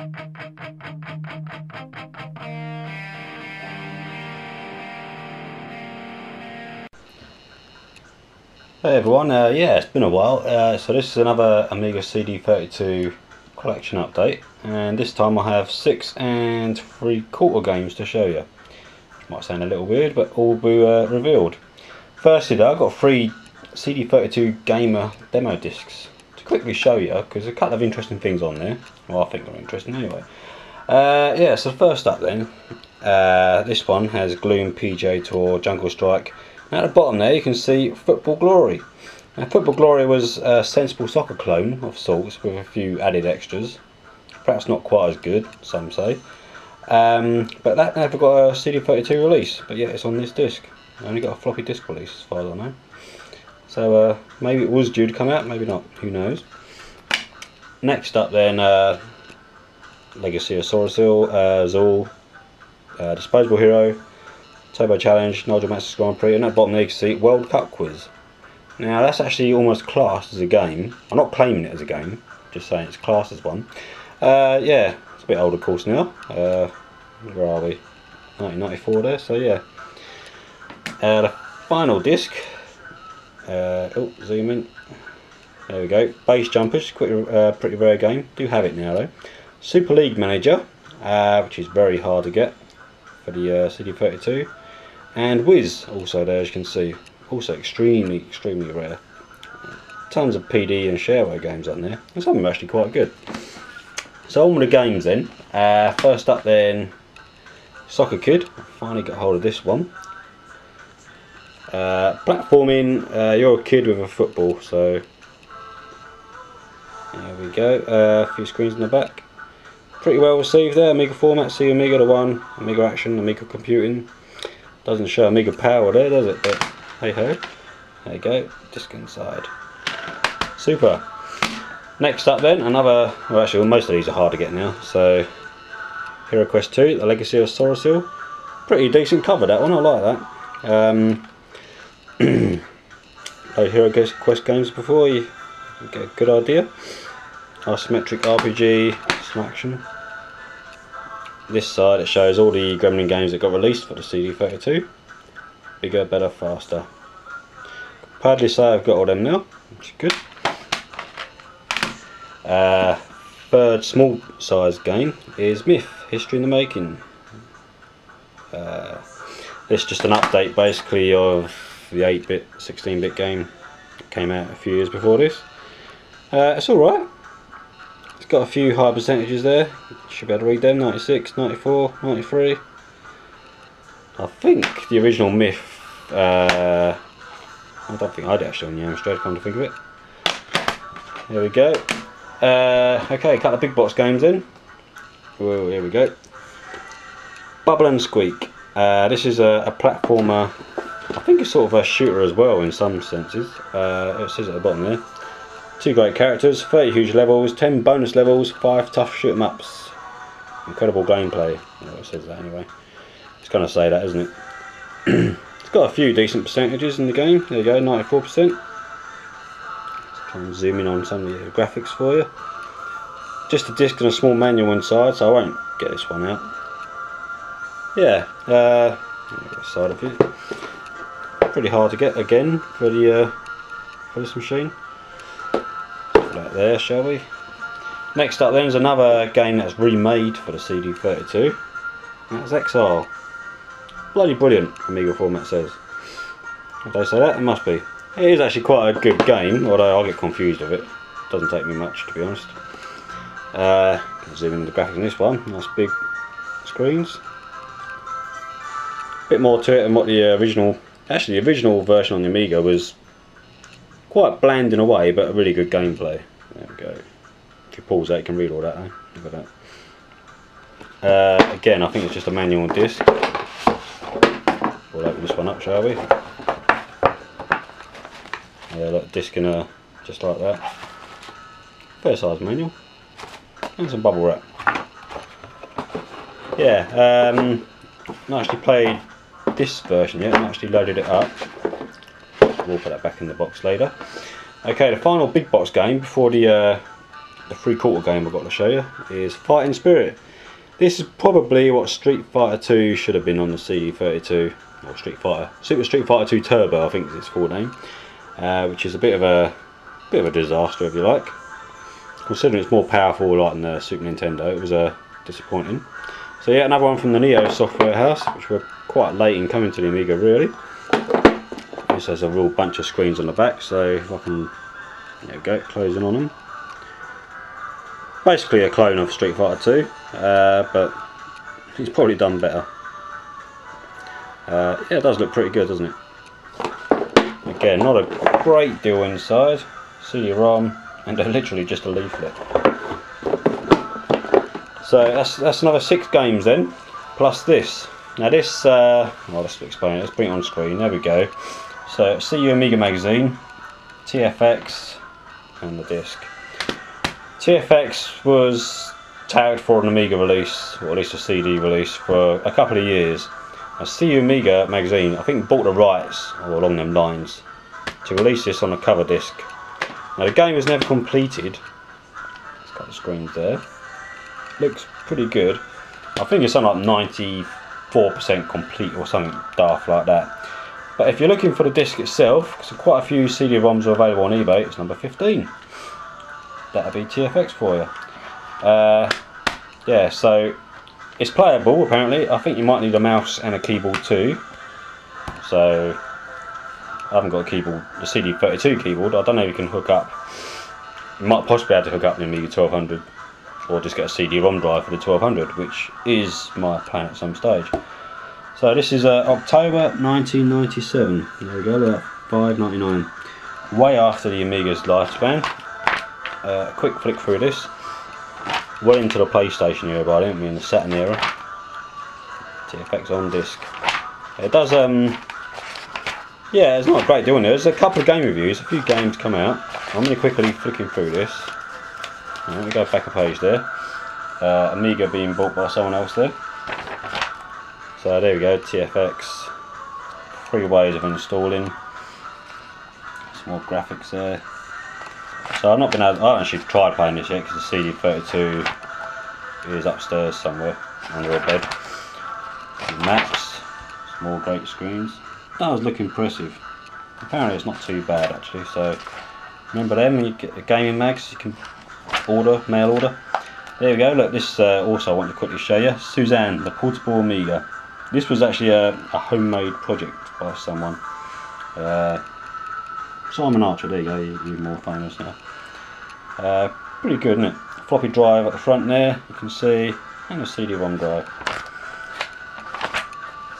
Hey everyone, yeah, it's been a while. So this is another Amiga CD32 collection update, and this time I have 6 3/4 games to show you. Which might sound a little weird, but all will be revealed. Firstly though, I've got 3 CD32 Gamer demo discs to quickly show you, because there's a couple of interesting things on there. Well, I think they're interesting anyway. Yeah, so first up then, this one has Gloom, PGA Tour, Jungle Strike. At the bottom there you can see Football Glory. Now, Football Glory was a sensible soccer clone of sorts with a few added extras. Perhaps not quite as good, some say. But that never got a CD32 release, but yeah, it's on this disc. I only got a floppy disk release as far as I know. So maybe it was due to come out, maybe not, who knows. Next up then, Legacy of Sorasil, Zool, Disposable Hero, Turbo Challenge, Nigel Mansell's Grand Prix, and at the bottom there you can see World Cup Quiz. Now that's actually almost classed as a game. I'm not claiming it as a game, just saying it's classed as one. Yeah, it's a bit old of course now. Where are we? 1994 there, so yeah. The final disc, oh, zoom in. There we go. Base Jumpers, pretty rare game. Do have it now though. Super League Manager, which is very hard to get for the CD32. And Whiz also there, as you can see, also extremely rare. Tons of PD and shareware games on there, and some of them are actually quite good. So on with the games then. First up then, Soccer Kid. I finally got hold of this one. Platforming, you're a kid with a football, so there we go. A few screens in the back. Pretty well received there. Amiga format, see Amiga the one, Amiga Action, Amiga Computing. Doesn't show Amiga Power there, does it? But hey ho. There you go. Disc inside. Super. Next up then, another. Well, actually, most of these are hard to get now. So, Hero Quest 2, The Legacy of Sorasil. Pretty decent cover that one. I like that. Played Hero Quest games before. You get a good idea. Isometric RPG, some action. This side it shows all the Gremlin games that got released for the CD32. Bigger, better, faster. Proudly say I've got all them now, which is good. Third small size game is Myth, History in the Making. This is just an update basically of the 8-bit, 16-bit game that came out a few years before this. It's alright. It's got a few high percentages there. Should be able to read them. 96, 94, 93. I think the original Myth, I don't think I had it actually on the Amstrad, come to think of it. There we go. Okay, a couple of big box games in. Whoa, here we go. Bubble and Squeak. This is a platformer. I think it's sort of a shooter as well in some senses. It says at the bottom there. 2 great characters, 30 huge levels, 10 bonus levels, 5 tough shoot 'em ups. Incredible gameplay. Well, it says that anyway. It's going to say that, isn't it? It's got a few decent percentages in the game. There you go, 94%. Let's try and zoom in on some of the graphics for you. Just a disc and a small manual inside, so I won't get this one out. Yeah, side of it. Pretty hard to get again for this machine. That there, shall we? Next up then is another game that's remade for the CD32. That's Zexal. Bloody brilliant, Amiga format says. If they say that, it must be. It is actually quite a good game, although I get confused with it. Doesn't take me much, to be honest. Zoom in the graphics on this one. Nice big screens. Bit more to it than what the original. Actually, the original version on the Amiga was quite bland in a way, but a really good gameplay. There we go. If you pause that, you can read all that. Eh? Look at that. Again, I think it's just a manual disc. We'll open this one up, shall we? Yeah, look, disc in a just like that. Fair size manual, and some bubble wrap. Yeah, not actually played this version yet. I actually loaded it up. We'll put that back in the box later. Okay, the final big box game before the the 3/4 game I've got to show you is Fighting Spirit. This is probably what Street Fighter 2 should have been on the CD32, or Super Street Fighter 2 Turbo, I think is its full name, which is a bit of a disaster, if you like. Considering it's more powerful like in the Super Nintendo, it was disappointing. So yeah, another one from the Neo software house, which were quite late in coming to the Amiga really. This has a real bunch of screens on the back, so if I can, there we go, closing on them. Basically a clone of Street Fighter 2, but it's probably done better. Yeah, it does look pretty good, doesn't it? Again, not a great deal inside. CD-ROM, and literally just a leaflet. So that's another 6 games then, plus this. Now this, well, let's explain it. Let's bring it on screen. There we go. So CU Amiga magazine, TFX, and the disc. TFX was tagged for an Amiga release, or at least a CD release, for a couple of years. Now, CU Amiga magazine, I think, bought the rights, or along them lines, to release this on a cover disc. Now the game was never completed. Let's got the screens there. Looks pretty good. I think it's something like 94% complete or something daft like that. But if you're looking for the disc itself, because quite a few CD-ROMs are available on eBay, it's number 15. That'll be TFX for you. Yeah, so it's playable apparently. I think you might need a mouse and a keyboard too. So I haven't got a keyboard, the CD32 keyboard. I don't know if you can hook up. You might possibly have to hook up the Amiga 1200, or just get a CD-ROM drive for the 1200, which is my plan at some stage. So this is October 1997. There we go, look, $5.99. Way after the Amiga's lifespan. A quick flick through this. Well into the PlayStation era, but I didn't mean the Saturn era. TFX on disc. It does, yeah, it's not a great deal in there. There's a couple of game reviews, a few games come out. I'm going to quickly flicking through this. Let me go back a page there. Amiga being bought by someone else there. So there we go, TFX. 3 ways of installing. Some more graphics there. So I've not been able, I haven't actually tried playing this yet because the CD32 is upstairs somewhere under a bed. Maps, some more great screens. Does look impressive. Apparently it's not too bad actually. So remember them when you get the gaming mags, you can order, mail order. There we go. Look, this also I want to quickly show you. Suzanne, the portable Amiga. This was actually a homemade project by someone. Simon Archer, there you go, you're more famous now. Pretty good, isn't it? Floppy drive at the front there, you can see, and a CD-ROM drive.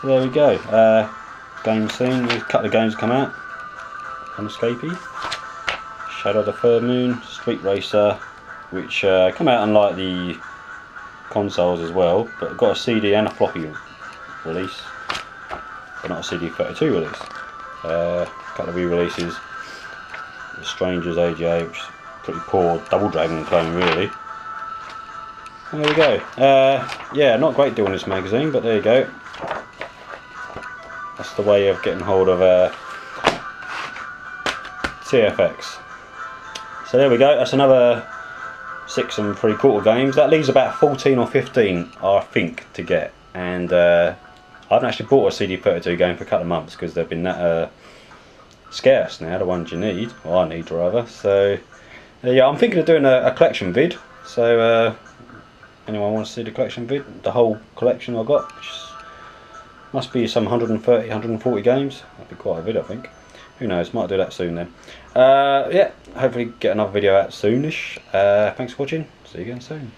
So there we go. Game scene, a couple of games come out. Unescapee, Shadow of the Third Moon, Street Racer, which come out on like the consoles as well, but got a CD and a floppy release, but not a CD32 release. A couple of re-releases. The Strangers AGA, which is pretty poor Double Dragon clone really. There we go. Yeah, not a great deal in this magazine, but there you go. That's the way of getting hold of TFX. So there we go, that's another 6 3/4 games. That leaves about 14 or 15 I think to get, and I haven't actually bought a CD32 game for a couple of months because they've been that scarce now, the ones you need, or I need rather. So yeah, I'm thinking of doing a collection vid. So anyone wants to see the collection vid, the whole collection I've got, which must be some 130, 140 games. That'd be quite a vid I think. Who knows, might do that soon then. Yeah, hopefully get another video out soonish. Thanks for watching, see you again soon.